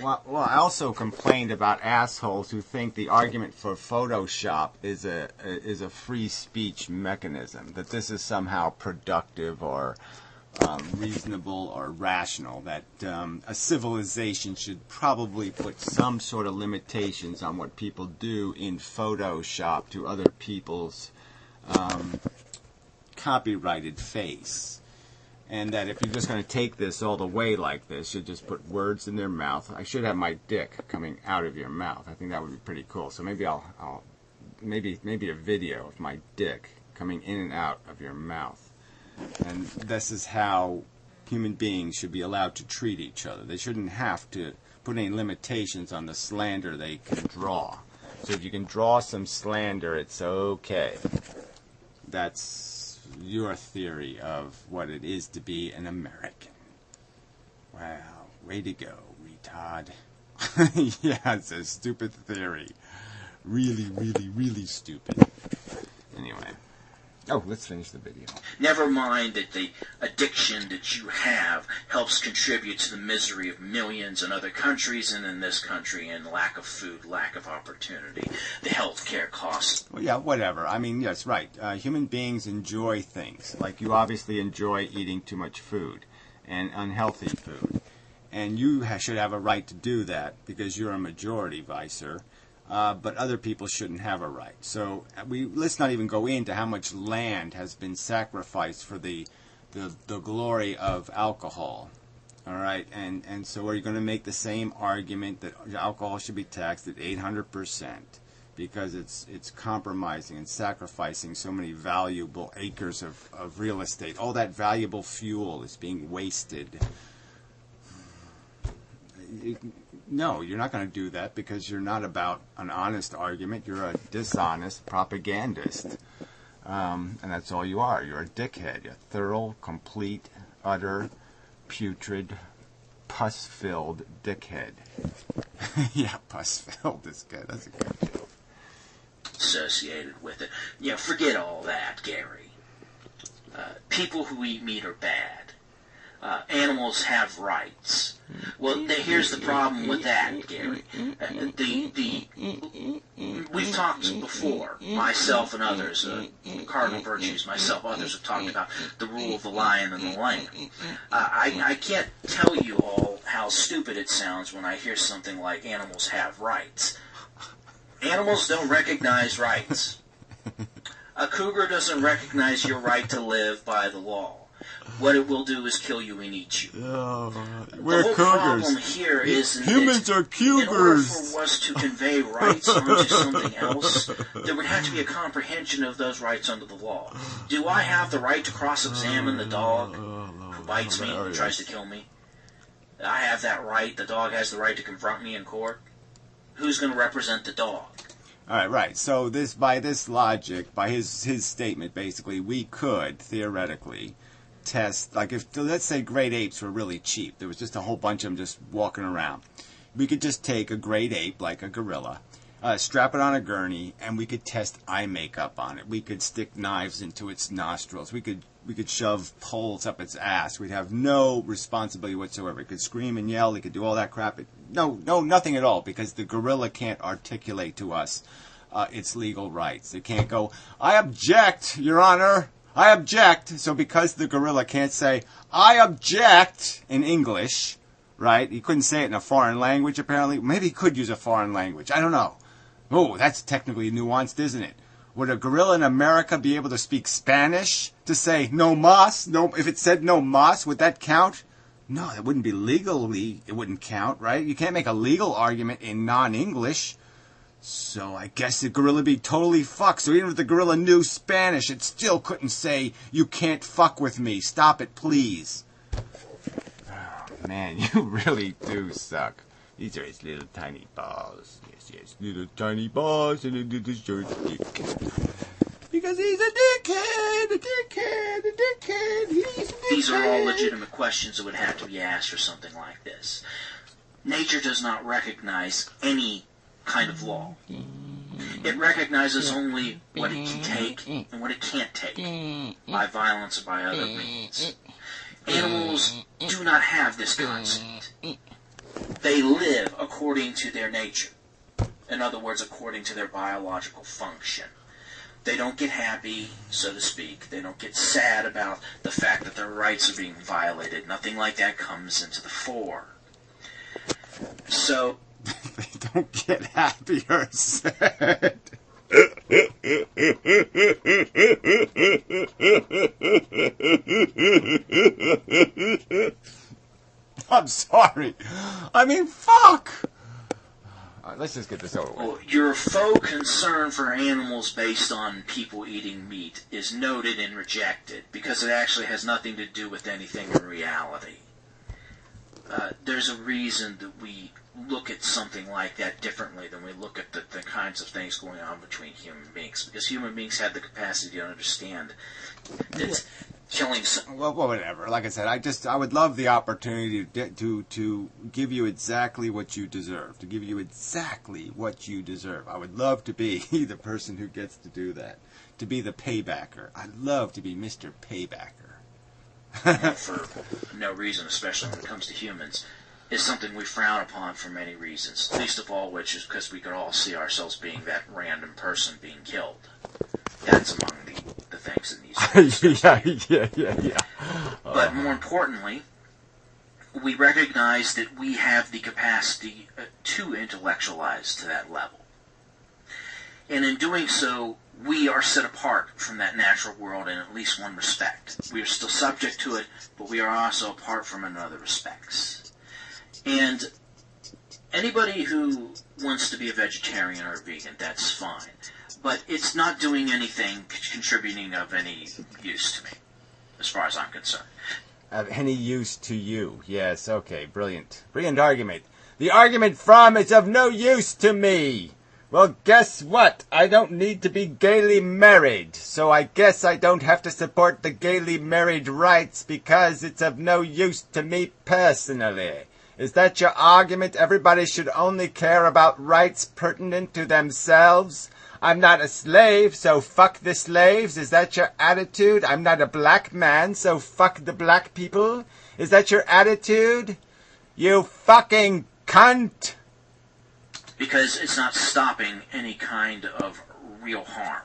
Well, I also complained about assholes who think the argument for Photoshop is a free speech mechanism, that this is somehow productive or reasonable or rational, that a civilization should probably put some sort of limitations on what people do in Photoshop to other people's copyrighted face. And that if you're just going to take this all the way like this, you just put words in their mouth. I should have my dick coming out of your mouth. I think that would be pretty cool. So maybe I'll maybe a video of my dick coming in and out of your mouth. And this is how human beings should be allowed to treat each other. They shouldn't have to put any limitations on the slander they can draw. So if you can draw some slander, it's okay. That's your theory of what it is to be an American. Wow, way to go, retard. Yeah, it's a stupid theory. Really, really, really stupid. Anyway. Oh, let's finish the video.
Never mind that the addiction that you have helps contribute to the misery of millions in other countries and in this country, and lack of food, lack of opportunity, the health care costs.
Well, yeah, whatever. I mean, yes, right. Human beings enjoy things. Like you obviously enjoy eating too much food and unhealthy food. And you should have a right to do that because you're a majority vicer. But other people shouldn't have a right. So let's not even go into how much land has been sacrificed for the glory of alcohol. All right, and so are you going to make the same argument that alcohol should be taxed at 800% because it's compromising and sacrificing so many valuable acres of real estate? All that valuable fuel is being wasted. No, you're not going to do that because you're not about an honest argument. You're a dishonest propagandist. And that's all you are. You're a dickhead. You're a thorough, complete, utter, putrid, pus-filled dickhead. Yeah, pus-filled is good. That's a good joke.
Associated with it. Yeah, forget all that, Gary. People who eat meat are bad. Animals have rights. Well, here's the problem with that, Gary. We've talked before, myself and others, cardinal virtues, myself, others have talked about the rule of the lion and the lamb. I can't tell you all how stupid it sounds when I hear something like animals have rights. Animals don't recognize rights. A cougar doesn't recognize your right to live by the law. What it will do is kill you and eat you.
We're
the whole
cougars.
problem here is
Humans are cougars.
In order for us to convey rights onto something else, there would have to be a comprehension of those rights under the law. Do I have the right to cross-examine the dog who bites me and tries to kill me? I have that right. The dog has the right to confront me in court. Who's going to represent the dog?
All right, right. So by this logic, by his statement, basically, we could theoretically test, like if, let's say, great apes were really cheap. There was just a whole bunch of them just walking around. We could just take a great ape, like a gorilla, strap it on a gurney, and we could test eye makeup on it. We could stick knives into its nostrils. We could shove poles up its ass. We'd have no responsibility whatsoever. It could scream and yell. It could do all that crap. No, nothing at all, because the gorilla can't articulate to us its legal rights. It can't go, I object, Your Honor. I object. So because the gorilla can't say, I object in English, right? He couldn't say it in a foreign language, apparently. Maybe he could use a foreign language. I don't know. Oh, that's technically nuanced, isn't it? Would a gorilla in America be able to speak Spanish to say no mas? No, if it said no mas, would that count? No, it wouldn't be legally. It wouldn't count, right? You can't make a legal argument in non-English. So I guess the gorilla would be totally fucked. So even if the gorilla knew Spanish, it still couldn't say, you can't fuck with me. Stop it, please. Oh, man, you really do suck. These are his little tiny balls. Yes, little tiny balls and a little short dick. Because he's a dickhead. He's a dickhead.
These are all legitimate questions that would have to be asked for something like this. Nature does not recognize any kind of law. It recognizes only what it can take and what it can't take, by violence or by other means. Animals do not have this concept. They live according to their nature. In other words, according to their biological function. They don't get happy, so to speak. They don't get sad about the fact that their rights are being violated. Nothing like that comes into the fore. So,
they don't get happy or sad. I'm sorry. I mean, fuck. All right, let's just get this over with.
Well, your faux concern for animals based on people eating meat is noted and rejected because it actually has nothing to do with anything in reality. There's a reason that we look at something like that differently than we look at the kinds of things going on between human beings, because human beings have the capacity to understand that killing
well, whatever. Like I said, I would love the opportunity to give you exactly what you deserve. To give you exactly what you deserve. I would love to be the person who gets to do that. To be the paybacker. I'd love to be Mr. Paybacker.
For no reason, especially when it comes to humans, is something we frown upon for many reasons. Least of all which is because we could all see ourselves being that random person being killed. That's among the things that needs to be discussed.
Yeah.
But more importantly, we recognize that we have the capacity to intellectualize to that level. And in doing so, we are set apart from that natural world in at least one respect. We are still subject to it, but we are also apart from it in other respects. And anybody who wants to be a vegetarian or a vegan, that's fine. But it's not doing anything contributing of any use to me, as far as I'm concerned.
Of any use to you. Yes, okay, brilliant. Brilliant argument. The argument from is of no use to me. Well, guess what? I don't need to be gaily married, so I guess I don't have to support the gaily married rights because it's of no use to me personally. Is that your argument? Everybody should only care about rights pertinent to themselves? I'm not a slave, so fuck the slaves. Is that your attitude? I'm not a black man, so fuck the black people. Is that your attitude? You fucking cunt!
Because it's not stopping any kind of real harm.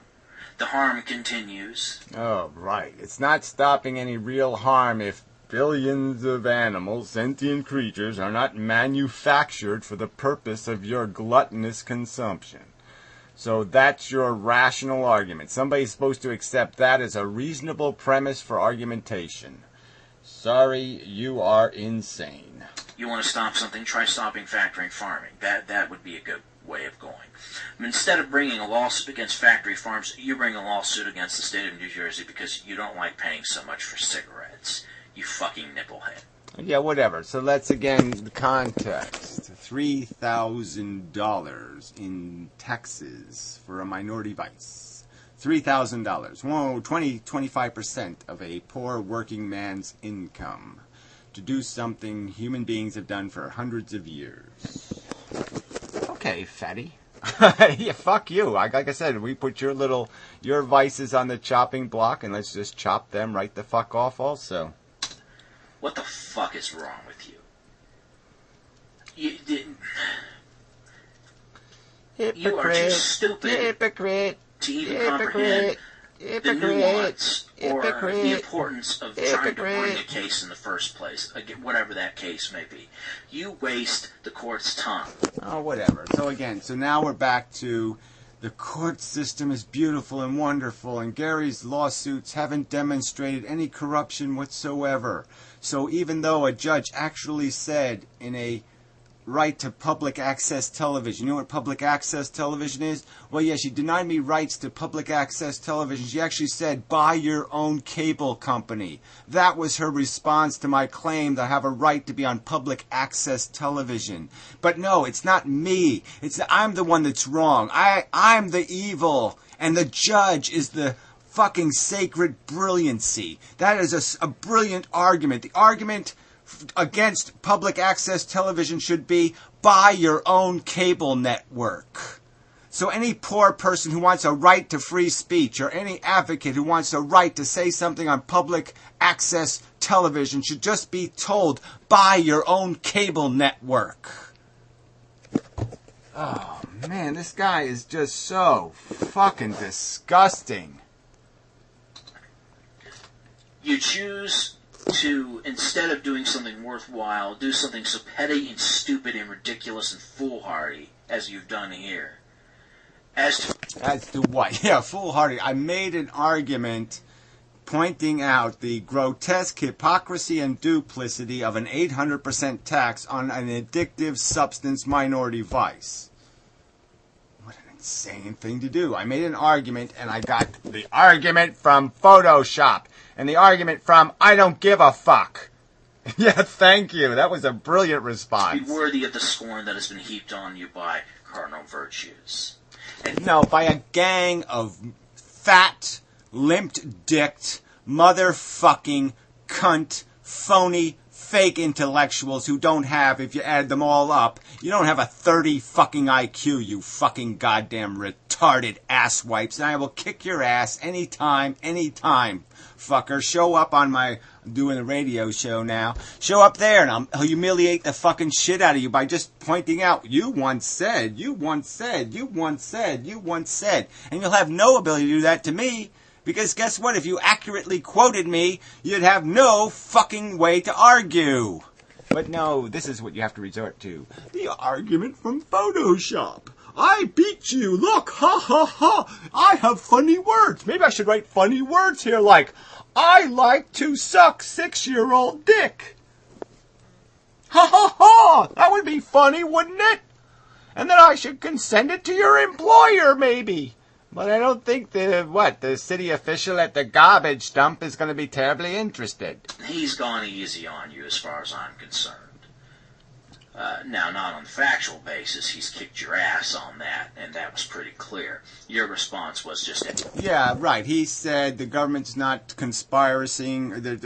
The harm continues.
Oh, right. It's not stopping any real harm if billions of animals, sentient creatures, are not manufactured for the purpose of your gluttonous consumption. So that's your rational argument. Somebody's supposed to accept that as a reasonable premise for argumentation. Sorry, you are insane.
You want to stop something, try stopping factory farming. That would be a good way of going. I mean, instead of bringing a lawsuit against factory farms, you bring a lawsuit against the state of New Jersey because you don't like paying so much for cigarettes. You fucking nipplehead.
Yeah, whatever. So let's again, the context. $3,000 in taxes for a minority vice. $3,000. Whoa, 25% of a poor working man's income. To do something human beings have done for hundreds of years. Okay, fatty. Yeah, fuck you. Like I said, we put your vices on the chopping block, and let's just chop them right the fuck off also.
What the fuck is wrong with you? You are too stupid to even comprehend the nuance or the importance of trying to bring a case in the first place, whatever that case may be. You waste the court's time.
Oh, whatever. So now we're back to the court system is beautiful and wonderful, and Gary's lawsuits haven't demonstrated any corruption whatsoever. So even though a judge actually said in a right to public access television. You know what public access television is? Well, yeah, she denied me rights to public access television. She actually said, buy your own cable company. That was her response to my claim that I have a right to be on public access television. But no, it's not me. I'm the one that's wrong. I'm the evil, and the judge is the fucking sacred brilliancy. That is a brilliant argument. The argument against public access television should be buy your own cable network. So any poor person who wants a right to free speech or any advocate who wants a right to say something on public access television should just be told, buy your own cable network. Oh man, this guy is just so fucking disgusting.
You choose to, instead of doing something worthwhile, do something so petty and stupid and ridiculous and foolhardy as you've done here. As
to what? Yeah, foolhardy. I made an argument pointing out the grotesque hypocrisy and duplicity of an 800% tax on an addictive substance minority vice. What an insane thing to do. I made an argument, and I got the argument from Photoshop. And the argument from, I don't give a fuck. Yeah, thank you. That was a brilliant response.
Be worthy of the scorn that has been heaped on you by cardinal virtues.
No, by a gang of fat, limped-dicked, motherfucking, cunt, phony, fake intellectuals who don't have, if you add them all up, you don't have a 30 fucking IQ, you fucking goddamn retarded asswipes. And I will kick your ass anytime, fucker. Show up on I'm doing a radio show now. Show up there and I'll humiliate the fucking shit out of you by just pointing out, you once said. And you'll have no ability to do that to me. Because guess what? If you accurately quoted me, you'd have no fucking way to argue. But no, this is what you have to resort to. The argument from Photoshop. I beat you. Look, ha ha ha. I have funny words. Maybe I should write funny words here like, I like to suck 6-year-old dick. Ha ha ha. That would be funny, wouldn't it? And then I should send it to your employer, maybe. But I don't think the city official at the garbage dump is going to be terribly interested.
He's gone easy on you as far as I'm concerned. Now, not on the factual basis. He's kicked your ass on that, and that was pretty clear. Your response was just...
Yeah, right. He said the government's not conspiring.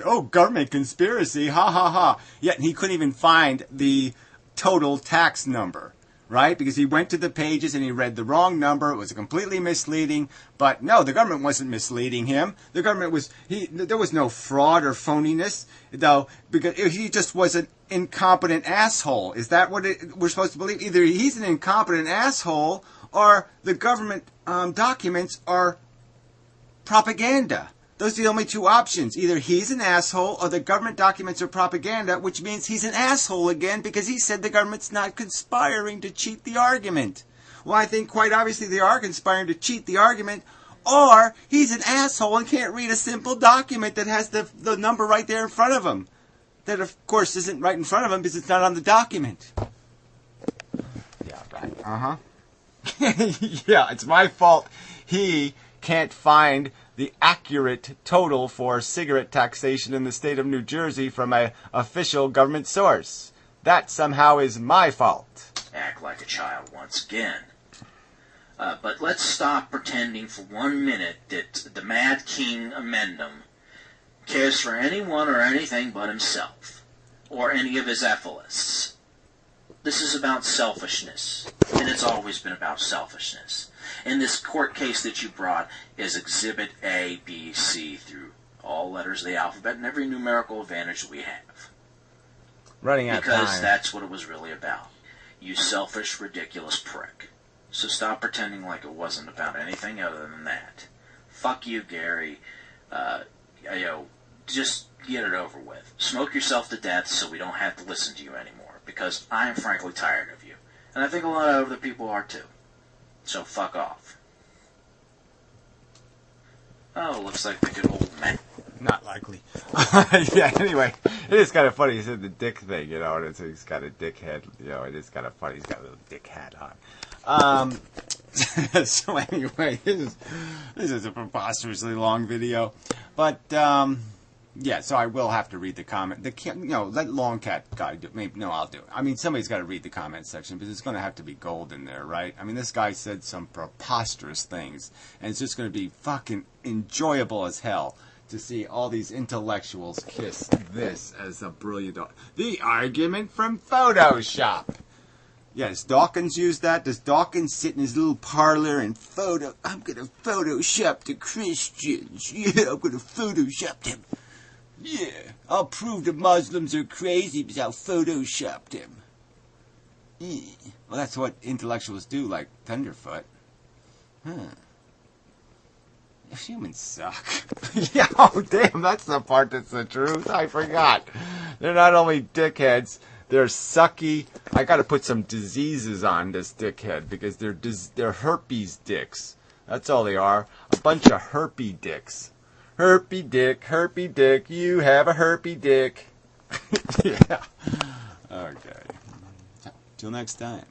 Oh, government conspiracy, ha ha ha. Yet he couldn't even find the total tax number, right? Because he went to the pages and he read the wrong number. It was completely misleading. But no, the government wasn't misleading him. The government was... There was no fraud or phoniness, though, because he just was an incompetent asshole. Is that what we're supposed to believe? Either he's an incompetent asshole or the government documents are propaganda. Those are the only two options. Either he's an asshole or the government documents are propaganda, which means he's an asshole again because he said the government's not conspiring to cheat the argument. Well, I think quite obviously they are conspiring to cheat the argument, or he's an asshole and can't read a simple document that has the number right there in front of him. That, of course, isn't right in front of him because it's not on the document. Yeah, right. Uh-huh. Yeah, it's my fault he can't find the accurate total for cigarette taxation in the state of New Jersey from an official government source. That somehow is my fault.
Act like a child once again. But let's stop pretending for 1 minute that the Mad King Amendum cares for anyone or anything but himself, or any of his ethelists. This is about selfishness, and it's always been about selfishness. And this court case that you brought is Exhibit A, B, C, through all letters of the alphabet and every numerical advantage we have.
Running out of time.
Because that's what it was really about. You selfish, ridiculous prick. So stop pretending like it wasn't about anything other than that. Fuck you, Gary. Just get it over with. Smoke yourself to death so we don't have to listen to you anymore, because I am frankly tired of you. And I think a lot of other people are too. So fuck off. Oh, looks like the good old man.
Not likely. Yeah, anyway, it is kind of funny. He said the dick thing, and he's got a dick head. It is kind of funny. He's got a little dick hat on. So anyway, this is a preposterously long video. But, yeah, so I will have to read the comment. Let Long Cat guy do it. Maybe, no, I'll do it. I mean, somebody's got to read the comment section, because it's going to have to be gold in there, right? I mean, this guy said some preposterous things, and it's just going to be fucking enjoyable as hell to see all these intellectuals kiss this as a brilliant... The argument from Photoshop. Yeah, does Dawkins use that? Does Dawkins sit in his little parlor and I'm going to Photoshop the Christians. Yeah, I'm going to Photoshop them. Yeah, I'll prove the Muslims are crazy because I'll Photoshop them. Yeah. Well, that's what intellectuals do, like Thunderfoot. Huh. Humans suck. Yeah, oh, damn, that's the part that's the truth. I forgot. They're not only dickheads, they're sucky. I got to put some diseases on this dickhead because they're herpes dicks. That's all they are. A bunch of herpy dicks. Herpy dick, you have a herpy dick. Yeah. Okay. Till next time.